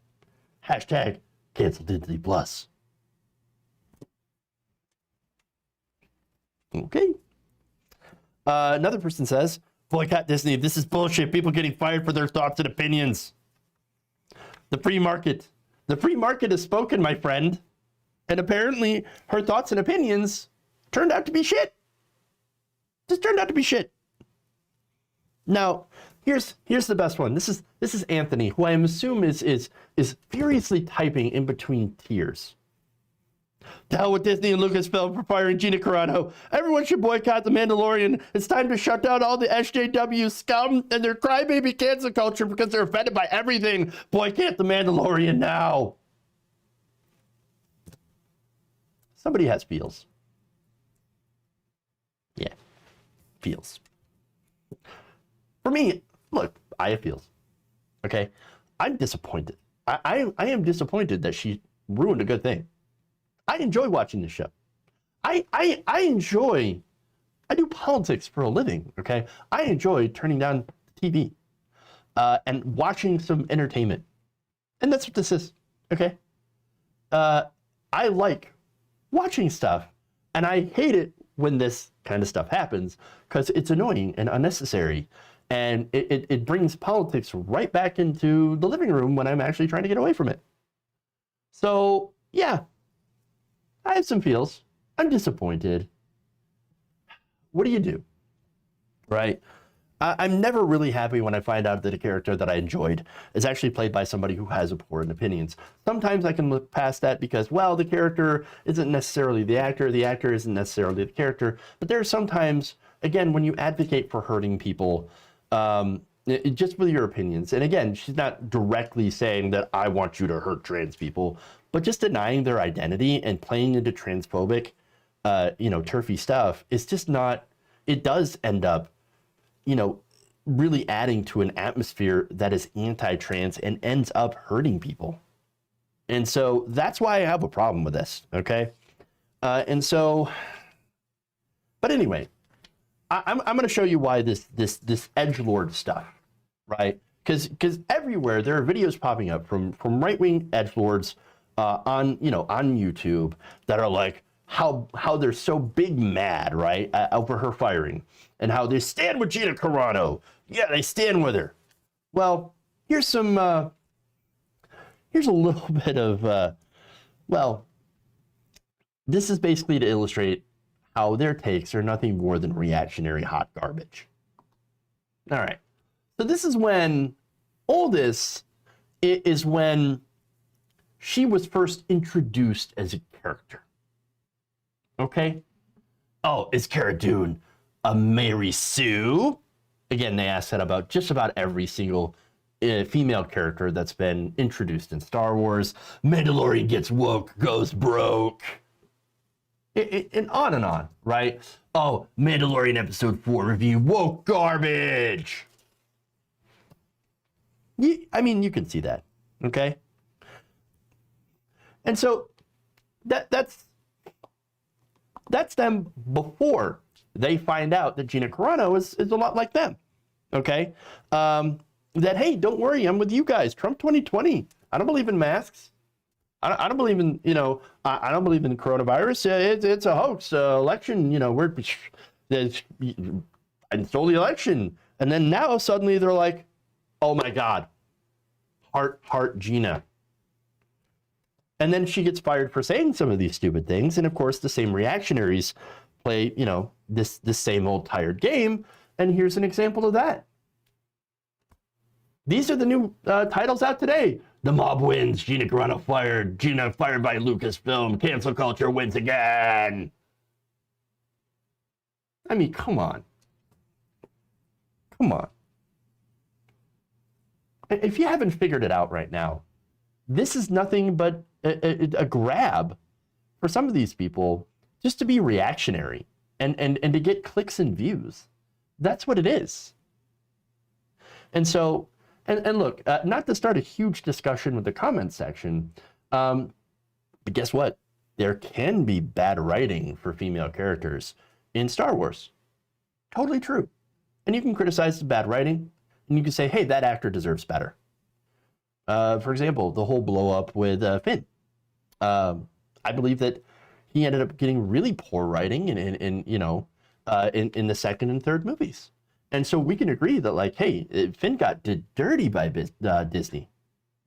Hashtag cancel Disney Plus. Okay. Another person says, boycott Disney. This is bullshit. People getting fired for their thoughts and opinions. The free market has spoken, my friend. And apparently her thoughts and opinions turned out to be shit. Just turned out to be shit. Now, here's the best one. This is Anthony, who I assume is furiously typing in between tears. To hell with Disney and Lucasfilm for firing Gina Carano. Everyone should boycott The Mandalorian. It's time to shut down all the SJW scum and their crybaby cancel culture because they're offended by everything. Boycott The Mandalorian now. Somebody has feels. Yeah, feels. For me, look, I have feels. Okay, I'm disappointed. I am disappointed that she ruined a good thing. I enjoy watching this show. I do politics for a living, okay? I enjoy turning down TV and watching some entertainment. And that's what this is, okay? I like watching stuff, and I hate it when this kind of stuff happens because it's annoying and unnecessary. And it brings politics right back into the living room when I'm actually trying to get away from it. So, yeah. I have some feels. I'm disappointed. What do you do? Right? I'm never really happy when I find out that a character that I enjoyed is actually played by somebody who has abhorrent opinions. Sometimes I can look past that because, well, the character isn't necessarily the actor isn't necessarily the character. But there are sometimes, again, when you advocate for hurting people, just with your opinions, and again, she's not directly saying that I want you to hurt trans people, but just denying their identity and playing into transphobic, turfy stuff is just not, it does end up, really adding to an atmosphere that is anti-trans and ends up hurting people. And so that's why I have a problem with this, okay? But anyway, I'm going to show you why this edgelord stuff, right? Because everywhere there are videos popping up from right-wing edgelords on YouTube that are like how they're so big mad, right, over her firing, and how they stand with Gina Carano. Yeah, they stand with her. Well, here's a little bit of this is basically to illustrate how their takes are nothing more than reactionary hot garbage. All right, so this is when all this is when she was first introduced as a character. Okay? Oh, is Cara Dune a Mary Sue? Again, they asked that about just about every single female character that's been introduced in Star Wars. Mandalorian gets woke, goes broke. And on, right? Oh, Mandalorian Episode 4 review, woke garbage. I mean, you can see that, okay? And so that's them before they find out that Gina Carano is a lot like them, okay? That, hey, don't worry, I'm with you guys. Trump 2020. I don't believe in masks. I don't believe in, I don't believe in coronavirus. It's a hoax. Election, and stole the election. And then now suddenly they're like, oh my God, heart Gina. And then she gets fired for saying some of these stupid things. And of course, the same reactionaries play, this same old tired game. And here's an example of that. These are the new titles out today. The mob wins. Gina Carano fired. Gina fired by Lucasfilm. Cancel culture wins again. I mean, come on. Come on. If you haven't figured it out right now, this is nothing but a grab for some of these people just to be reactionary and to get clicks and views. That's what it is. And so, and look, not to start a huge discussion with the comment section, but guess what? There can be bad writing for female characters in Star Wars. Totally true. And you can criticize the bad writing, and you can say, hey, that actor deserves better. For example, the whole blow up with Finn. I believe that he ended up getting really poor writing in the second and third movies. And so we can agree that, like, hey, Finn got did dirty by Disney.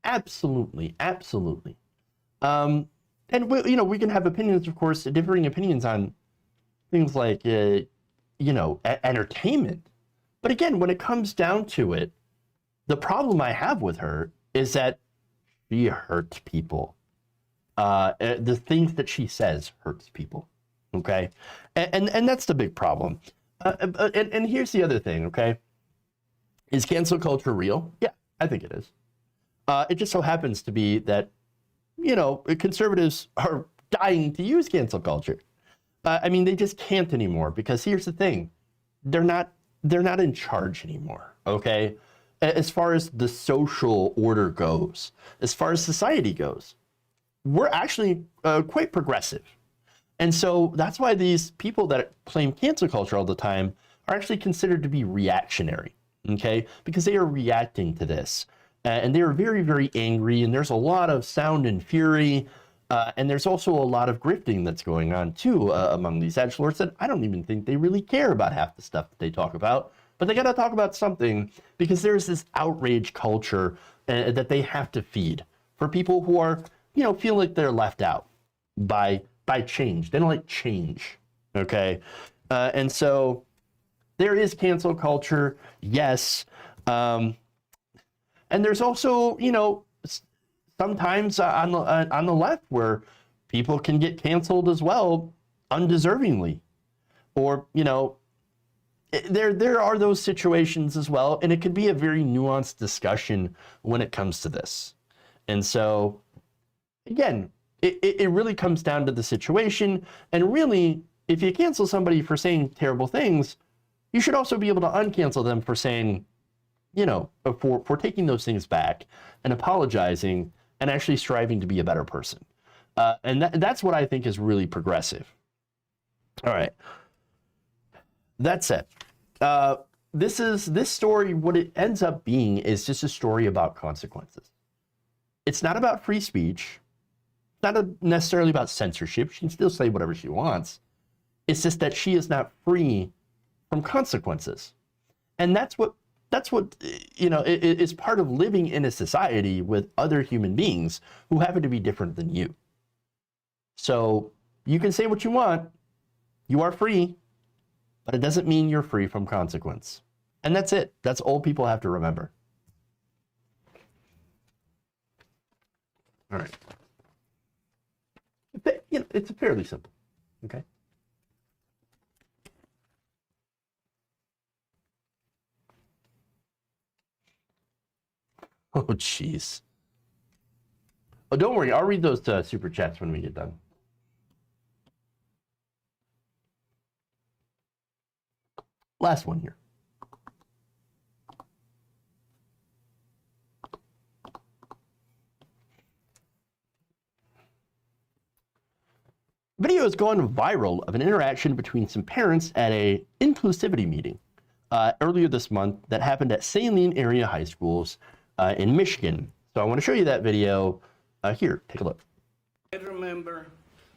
Absolutely, absolutely. And we can have opinions, of course, differing opinions on things like entertainment. But again, when it comes down to it, the problem I have with her is that she hurts people. The things that she says hurts people. Okay, and that's the big problem. And here's the other thing. Okay, is cancel culture real? Yeah, I think it is. It just so happens to be that conservatives are dying to use cancel culture. I mean, they just can't anymore, because here's the thing: they're not in charge anymore. Okay, as far as the social order goes, as far as society goes, we're actually quite progressive. And so that's why these people that claim cancel culture all the time are actually considered to be reactionary, okay? Because they are reacting to this. And they are very, very angry, and there's a lot of sound and fury, and there's also a lot of grifting that's going on too among these edgelords that I don't even think they really care about half the stuff that they talk about, but they gotta talk about something, because there's this outrage culture that they have to feed for people who are, feel like they're left out by change. They don't like change, okay? And so there is cancel culture, yes. And there's also, sometimes on the left where people can get canceled as well, undeservingly. Or, there are those situations as well, and it could be a very nuanced discussion when it comes to this. And so, again, it really comes down to the situation. And really, if you cancel somebody for saying terrible things, you should also be able to uncancel them for saying, for taking those things back and apologizing and actually striving to be a better person. And that's what I think is really progressive. All right. That's it. This story, what it ends up being is just a story about consequences. It's not about free speech. It's not necessarily about censorship. She can still say whatever she wants. It's just that she is not free from consequences. And that's what is part of living in a society with other human beings who happen to be different than you. So you can say what you want. You are free, but it doesn't mean you're free from consequence. And that's it. That's all people have to remember. All right. It's fairly simple, okay? Oh, jeez. Oh, don't worry. I'll read those super chats when we get done. Last one here. Video has gone viral of an interaction between some parents at a inclusivity meeting earlier this month that happened at Saline area high schools in Michigan. So I want to show you that video here. Take a look. I remember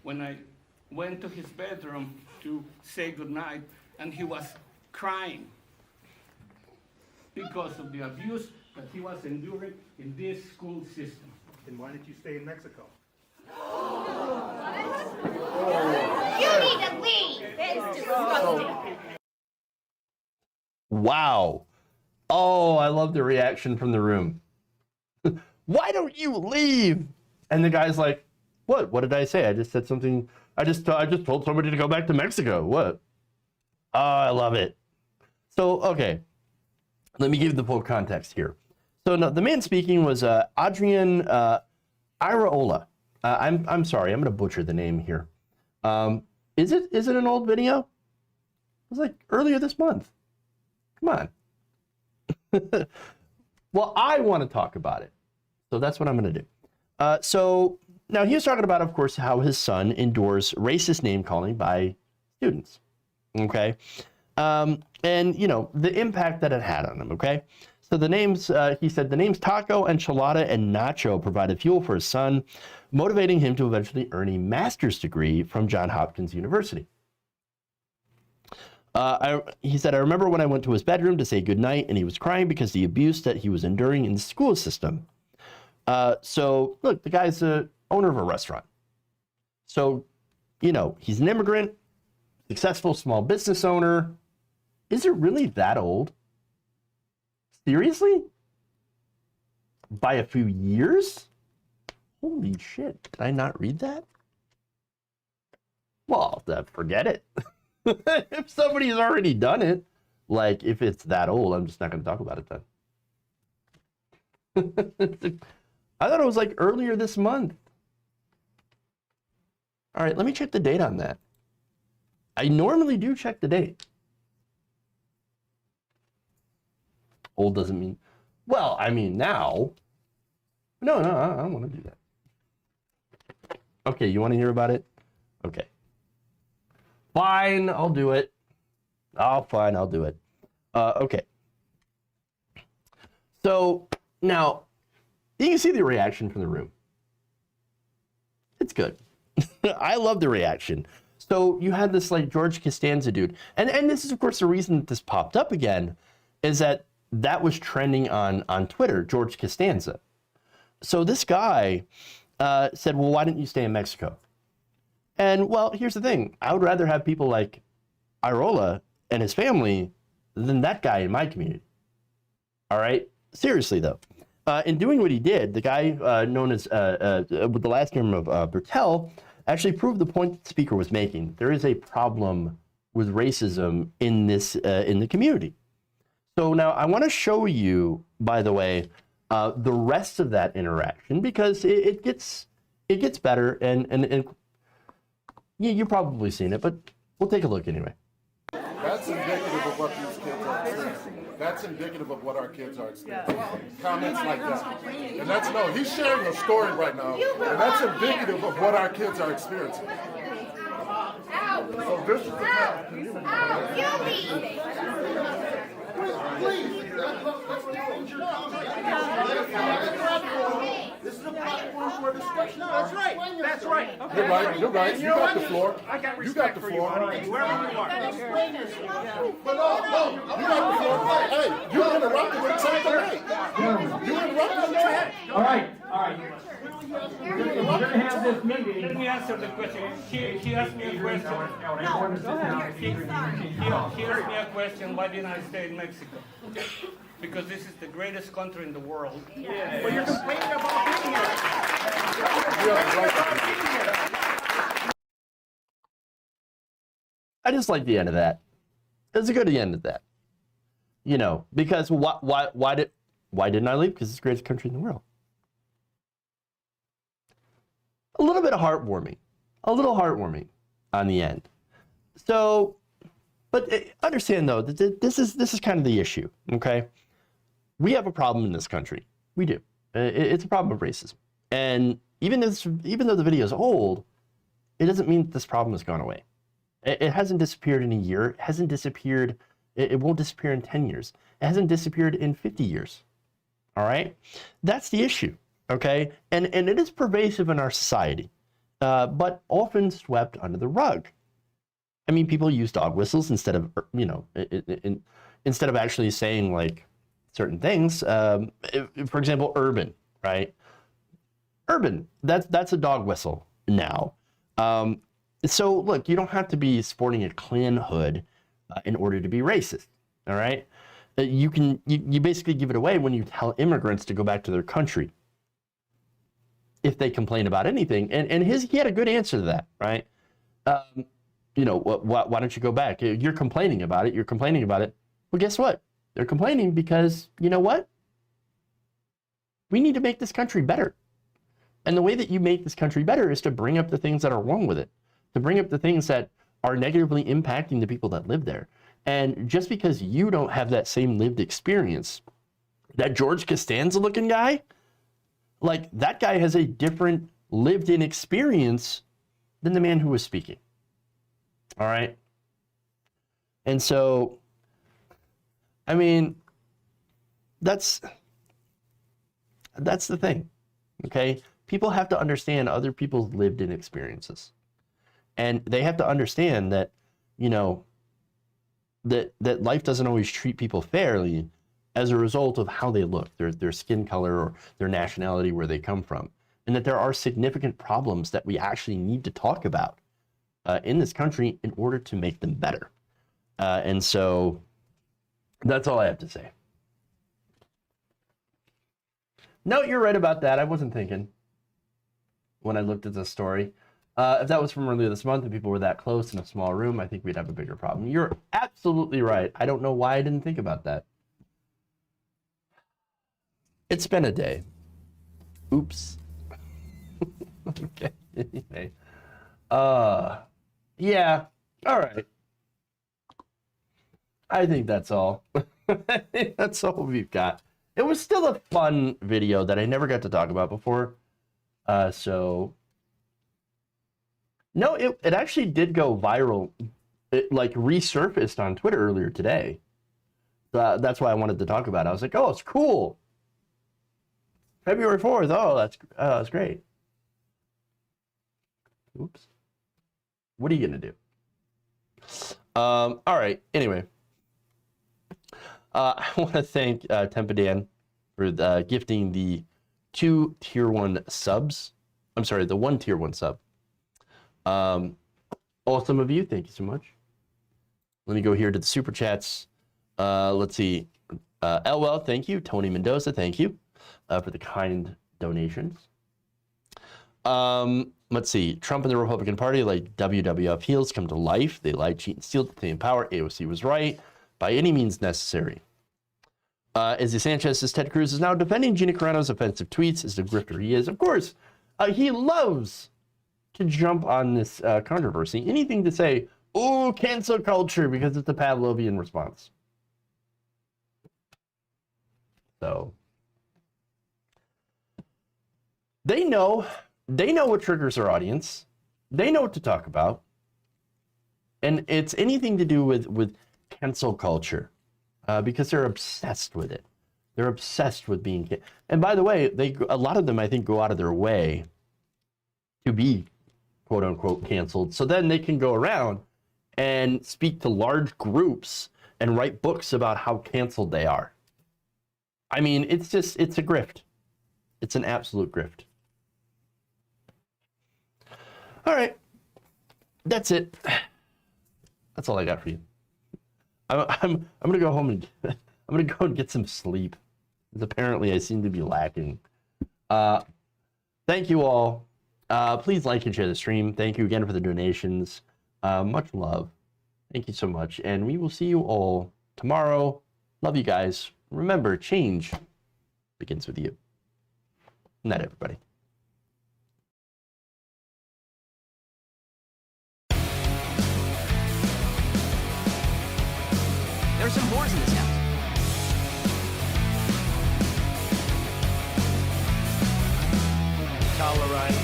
when I went to his bedroom to say goodnight, and he was crying because of the abuse that he was enduring in this school system. Then why did you stay in Mexico? You need to leave. That is disgusting. Wow. Oh, I love the reaction from the room. Why don't you leave? And the guy's like, what? What did I say? I just said something. I just told somebody to go back to Mexico. What? Oh, I love it. So, okay. Let me give you the full context here. So no, the man speaking was Adrian Iraola. I'm sorry, I'm going to butcher the name here. Is it an old video? It was like earlier this month. Come on. Well, I want to talk about it. So that's what I'm going to do. So now he was talking about, of course, how his son endures racist name calling by students. Okay. And, you know, the impact that it had on him. Okay. So the names, he said, the names Taco, Enchilada, and Nacho provided fuel for his son, motivating him to eventually earn a master's degree from Johns Hopkins University. He said, I remember when I went to his bedroom to say goodnight and he was crying because the abuse that he was enduring in the school system. So look, the guy's the owner of a restaurant. So, you know, he's an immigrant, successful small business owner. Is it really that old? Seriously? By a few years? Holy shit, did I not read that? Well, forget it. If somebody's already done it, like if it's that old, I'm just not going to talk about it then. I thought it was like earlier this month. All right, let me check the date on that. I normally do check the date. Old doesn't mean, well, I mean now. No, I don't want to do that. Okay, you want to hear about it? Okay. Fine, I'll do it. Fine, I'll do it. Okay. So now you can see the reaction from the room. It's good. I love the reaction. So you had this like George Costanza dude. And this is, of course, the reason that this popped up again is that was trending on Twitter, George Costanza. So this guy said, well, why didn't you stay in Mexico? And, well, here's the thing. I would rather have people like Irola and his family than that guy in my community. All right? Seriously, though. In doing what he did, the guy known as, with the last name of Bertel, actually proved the point that the speaker was making. There is a problem with racism in the community. So now I want to show you, by the way, the rest of that interaction because it gets better and you've probably seen it, but we'll take a look anyway. That's indicative of what these kids are experiencing. That's indicative of what our kids are experiencing. Comments like that. And that's, no, he's sharing a story right now, and that's indicative of what our kids are experiencing. So this is the kind of community. Please. This is a platform for discussion. No, that's right. That's right. Okay. You're right. You got the floor. I got respect for you, buddy. Wherever you are. Explain yourself. But no. You got the floor. Hey, you interrupted with something right. You interrupted with something. All right. We're going to have this meeting. Let me answer the question. He asked me a question. No, go ahead. He asked me a question, why didn't I stay in Mexico? Because this is the greatest country in the world. Yeah. Well, you're complaining about being here. I just like the end of that. It's a good end of that. You know, because why didn't I leave? Because it's the greatest country in the world. A little bit of heartwarming. A little heartwarming on the end. So, but understand though that this is kind of the issue, okay? We have a problem in this country. We do. It's a problem of racism. And even though the video is old, it doesn't mean that this problem has gone away. It hasn't disappeared in a year. It hasn't disappeared. It won't disappear in 10 years. It hasn't disappeared in 50 years. All right? That's the issue, okay? And it is pervasive in our society, but often swept under the rug. I mean, people use dog whistles instead of, you know, instead of actually saying like certain things. For example, urban, right? Urban, that's a dog whistle now. So look, you don't have to be sporting a Klan hood in order to be racist, all right? You basically give it away when you tell immigrants to go back to their country if they complain about anything. And he had a good answer to that, right? You know, why don't you go back? You're complaining about it. You're complaining about it. Well, guess what? They're complaining because, you know what? We need to make this country better. And the way that you make this country better is to bring up the things that are wrong with it, to bring up the things that are negatively impacting the people that live there. And just because you don't have that same lived experience, that George Costanza looking guy, like that guy has a different lived in experience than the man who was speaking. All right. And so, I mean, that's the thing. Okay. People have to understand other people's lived in experiences. And they have to understand that, you know, that life doesn't always treat people fairly as a result of how they look, their skin color or their nationality, where they come from. And that there are significant problems that we actually need to talk about in this country in order to make them better. And so that's all I have to say. No, you're right about that. I wasn't thinking when I looked at this story. If that was from earlier this month and people were that close in a small room, I think we'd have a bigger problem. You're absolutely right. I don't know why I didn't think about that. It's been a day. Oops. Okay. Anyway. Yeah. All right. I think that's all. I think that's all we've got. It was still a fun video that I never got to talk about before. So... No, it actually did go viral. It like resurfaced on Twitter earlier today. That's why I wanted to talk about it. I was like, oh, it's cool. February 4th. Oh, that's great. Oops. What are you going to do? All right. Anyway. I want to thank Tempadan for gifting the 2 tier 1 subs. I'm sorry, the 1 tier 1 sub. Awesome of you. Thank you so much. Let me go here to the super chats. Let's see. Elwell, thank you. Tony Mendoza, thank you for the kind donations. Let's see. Trump and the Republican Party, like WWF heels, come to life. They lied, cheat, and steal to stay in power. AOC was right by any means necessary. Izzy Sanchez says Ted Cruz is now defending Gina Carano's offensive tweets as the grifter he is. Of course, he loves to jump on this controversy. Anything to say, oh, cancel culture, because it's a Pavlovian response. So they know what triggers their audience. They know what to talk about. And it's anything to do with cancel culture, because they're obsessed with it. They're obsessed with being. And by the way, a lot of them, I think, go out of their way to be quote unquote canceled. So then they can go around and speak to large groups and write books about how canceled they are. I mean, it's a grift. It's an absolute grift. All right. That's it. That's all I got for you. I'm gonna go home and I'm gonna go and get some sleep, because apparently I seem to be lacking. Thank you all. Please like and share the stream. Thank you again for the donations. Much love. Thank you so much. And we will see you all tomorrow. Love you guys. Remember, change begins with you. Good night, everybody. There's some whores in this house. Tolerate.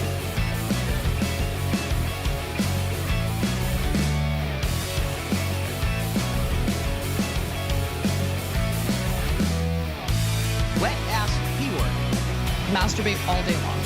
Wet ass P-word. Masturbate all day long.